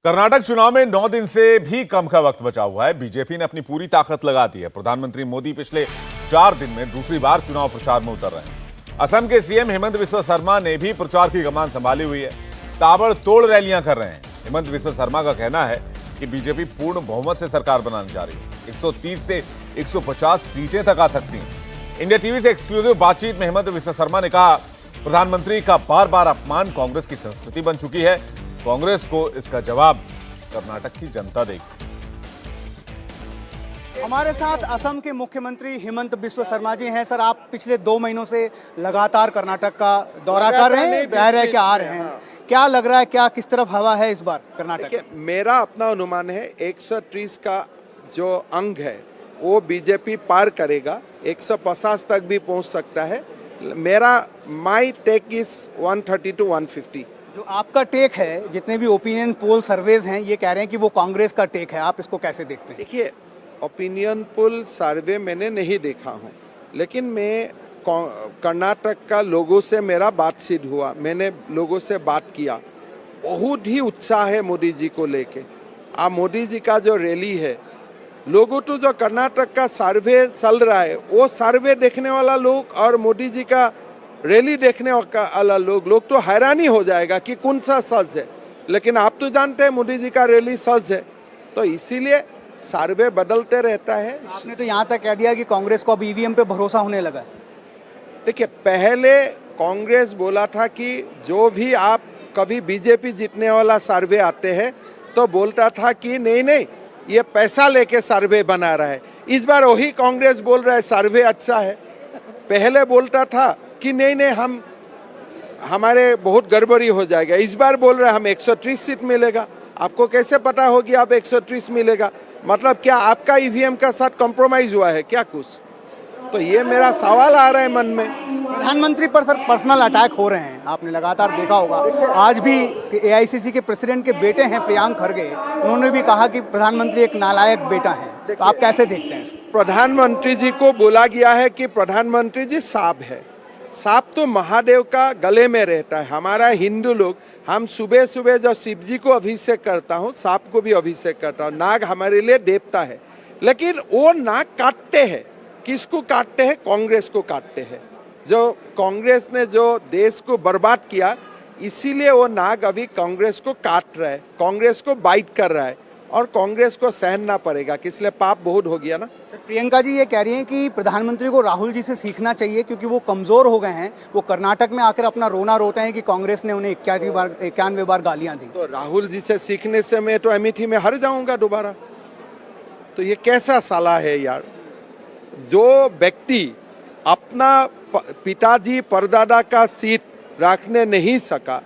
कर्नाटक चुनाव में 9 दिन से भी कम का वक्त बचा हुआ है। बीजेपी ने अपनी पूरी ताकत लगा दी है। प्रधानमंत्री मोदी पिछले 4 दिन में दूसरी बार चुनाव प्रचार में उतर रहे हैं। असम के सीएम हिमंत बिस्वा शर्मा ने भी प्रचार की कमान संभाली हुई है। ताबड़तोड़ रैलियां कर रहे हैं। हिमंत बिस्वा शर्मा का कहना है कि बीजेपी पूर्ण बहुमत से सरकार बनाने जा रही है। 130 से 150 सीटें तक आ सकती हैं। इंडिया टीवी से एक्सक्लूसिव बातचीत में हिमंत बिस्वा शर्मा ने कहा, प्रधानमंत्री का बार बार अपमान कांग्रेस की संस्कृति बन चुकी है। कांग्रेस को इसका जवाब कर्नाटक की जनता देगी। हमारे साथ असम के मुख्यमंत्री हिमंत बिस्वा शर्मा जी हैं। सर, आप पिछले 2 महीनों से लगातार कर्नाटक का दौरा कर रहे हैं, रह के आ रहे हैं। क्या लग रहा है, क्या किस तरफ हवा है इस बार कर्नाटक? मेरा अपना अनुमान है 130 का जो अंक है वो बीजेपी पार करेगा, 150 तक भी पहुंच सकता है। मेरा माई टेक इज 130 to 150। जो आपका टेक है, जितने भी ओपिनियन पोल सर्वेज हैं, ये कह रहे हैं कि वो कांग्रेस का टेक है। आप इसको कैसे देखते हैं? देखिए, ओपिनियन पोल सर्वे मैंने नहीं देखा हूँ, लेकिन मैं कर्नाटक का लोगों से मेरा बातचीत हुआ, मैंने लोगों से बात किया। बहुत ही उत्साह है मोदी जी को लेके। आप मोदी जी का जो रैली है, लोगों तो जो कर्नाटक का सर्वे चल रहा है, वो सर्वे देखने वाला लोग और मोदी जी का रैली देखने वाला लोग तो हैरानी हो जाएगा कि कौन सा सच है। लेकिन आप तो जानते हैं मोदी जी का रैली सच है, तो इसीलिए सर्वे बदलते रहता है। आपने तो यहाँ तक कह दिया कि कांग्रेस को अब ईवीएम पे भरोसा होने लगा है। देखिए, पहले कांग्रेस बोला था कि जो भी आप कभी बीजेपी जीतने वाला सर्वे आते हैं तो बोलता था कि नहीं ये पैसा लेके सर्वे बना रहा है। इस बार वही कांग्रेस बोल रहा है सर्वे अच्छा है। पहले बोलता था कि नहीं हमारे बहुत गड़बड़ी हो जाएगा। इस बार बोल रहा है हम 130 सीट मिलेगा। आपको कैसे पता होगी आप 130 मिलेगा? मतलब क्या आपका ईवीएम का साथ कॉम्प्रोमाइज हुआ है क्या कुछ? तो ये मेरा सवाल आ रहा है मन में। प्रधानमंत्री पर सर पर्सनल अटैक हो रहे हैं, आपने लगातार देखा होगा। आज भी एआईसीसी के प्रेसिडेंट के बेटे हैं प्रियांक खड़गे, उन्होंने भी कहा कि प्रधानमंत्री एक नालायक बेटा है। तो आप कैसे देखते हैं? प्रधानमंत्री जी को बोला गया है कि प्रधानमंत्री जी सांप है। सांप तो महादेव का गले में रहता है। हमारा हिंदू लोग, हम सुबह सुबह जब शिव जी को अभिषेक करता हूँ, सांप को भी अभिषेक करता हूँ। नाग हमारे लिए देवता है, लेकिन वो नाग काटते हैं। किसको काटते हैं? कांग्रेस को काटते हैं। जो कांग्रेस ने जो देश को बर्बाद किया, इसीलिए वो नाग अभी कांग्रेस को काट रहा है, कांग्रेस को बाइट कर रहा है, और कांग्रेस को सहना पड़ेगा कि इसलिए पाप बहुत हो गया ना। प्रियंका जी ये कह रही हैं कि प्रधानमंत्री को राहुल जी से सीखना चाहिए, क्योंकि वो कमजोर हो गए हैं। वो कर्नाटक में आकर अपना रोना रोते हैं कि कांग्रेस ने उन्हें 91 बार गालियां दी। तो राहुल जी से सीखने से मैं तो अमेठी में हार जाऊंगा दोबारा। तो ये कैसा सलाह है यार? जो व्यक्ति अपना पिताजी परदादा का सीट रखने नहीं सका,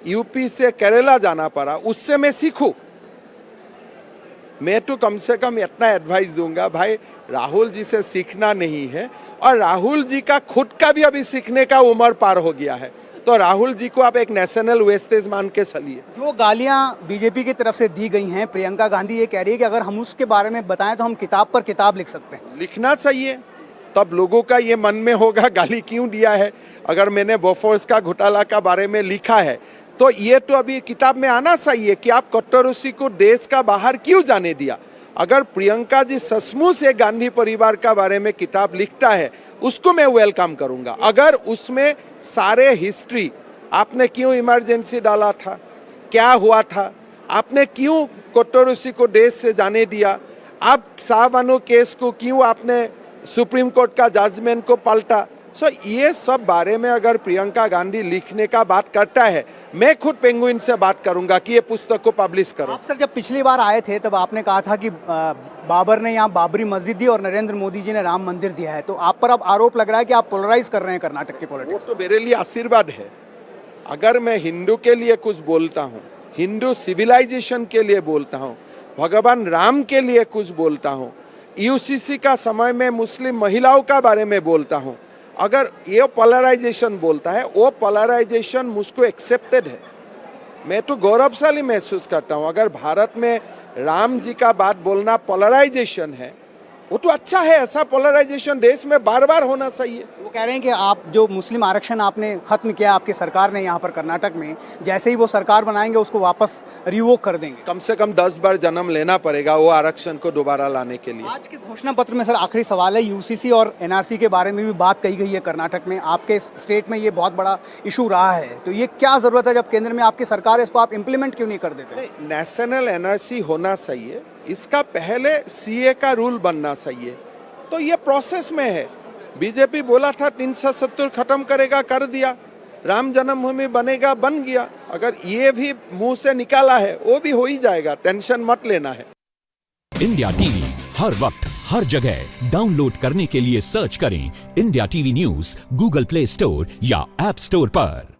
यूपी से केरला जाना पड़ा, उससे मैं सीखूं। मैं तो कम से कम इतना एडवाइस दूंगा, भाई राहुल जी से सीखना नहीं है, और राहुल जी का खुद का भी अभी सीखने का उम्र पार हो गया है। तो राहुल जी को आप एक नेशनल वेस्टेज मान के चलिए। जो गालियां बीजेपी की तरफ से दी गई हैं, प्रियंका गांधी ये कह रही है कि अगर हम उसके बारे में बताएं तो हम किताब पर किताब लिख सकते हैं। लिखना चाहिए, तब लोगों का ये मन में होगा गाली क्यों दिया है। अगर मैंने बोफोर्स का घोटाला का बारे में लिखा है तो ये तो अभी किताब में आना चाहिए कि आप कट्टररूसी को देश का बाहर क्यों जाने दिया। अगर प्रियंका जी सचमुच से गांधी परिवार का बारे में किताब लिखता है, उसको मैं वेलकम करूंगा। अगर उसमें सारे हिस्ट्री, आपने क्यों इमरजेंसी डाला था, क्या हुआ था, आपने क्यों कट्टररूसी को देश से जाने दिया, अब शाहबानो केस को क्यों आपने सुप्रीम कोर्ट का जजमेंट को पलटा, ये सब बारे में अगर प्रियंका गांधी लिखने का बात करता है, मैं खुद पेंगुइन से बात करूंगा कि ये पुस्तक को पब्लिश करो। आप सर जब पिछली बार आए थे तब आपने कहा था कि बाबर ने यहाँ बाबरी मस्जिद दी और नरेंद्र मोदी जी ने राम मंदिर दिया है। तो आप पर अब आरोप लग रहा है कि आप पोलराइज कर रहे हैं कर्नाटक की पॉलिटिक्स। वो तो मेरे लिए आशीर्वाद है। अगर मैं हिंदू के लिए कुछ बोलता हूँ, हिंदू सिविलाइजेशन के लिए बोलता हूँ, भगवान राम के लिए कुछ बोलता हूँ, यूसीसी का समय में मुस्लिम महिलाओं का बारे में बोलता हूँ, अगर ये पोलराइजेशन बोलता है, वो पोलराइजेशन मुझको एक्सेप्टेड है। मैं तो गौरवशाली महसूस करता हूँ। अगर भारत में राम जी का बात बोलना पोलराइजेशन है, वो तो अच्छा है, ऐसा पोलराइजेशन देश में बार बार होना चाहिए। वो कह रहे हैं कि आप जो मुस्लिम आरक्षण आपने खत्म किया आपकी सरकार ने यहाँ पर कर्नाटक में, जैसे ही वो सरकार बनाएंगे उसको वापस रिवोक कर देंगे। कम से कम 10 बार जन्म लेना पड़ेगा वो आरक्षण को दोबारा लाने के लिए। आज के घोषणा पत्र में सर आखिरी सवाल है, यूसीसी और एनआरसी के बारे में भी बात कही गई है कर्नाटक में, आपके स्टेट में ये बहुत बड़ा इशू रहा है, तो ये क्या जरूरत है जब केंद्र में आपकी सरकार है, इसको आप इम्प्लीमेंट क्यों नहीं कर देते? नेशनल एनआरसी होना चाहिए, इसका पहले सीए का रूल बनना चाहिए, तो ये प्रोसेस में है। बीजेपी बोला था 370 खत्म करेगा, कर दिया। राम जन्मभूमि बनेगा, बन गया। अगर ये भी मुंह से निकाला है वो भी हो ही जाएगा, टेंशन मत लेना है। इंडिया टीवी हर वक्त हर जगह डाउनलोड करने के लिए सर्च करें India TV news Google play store या ऐप स्टोर पर।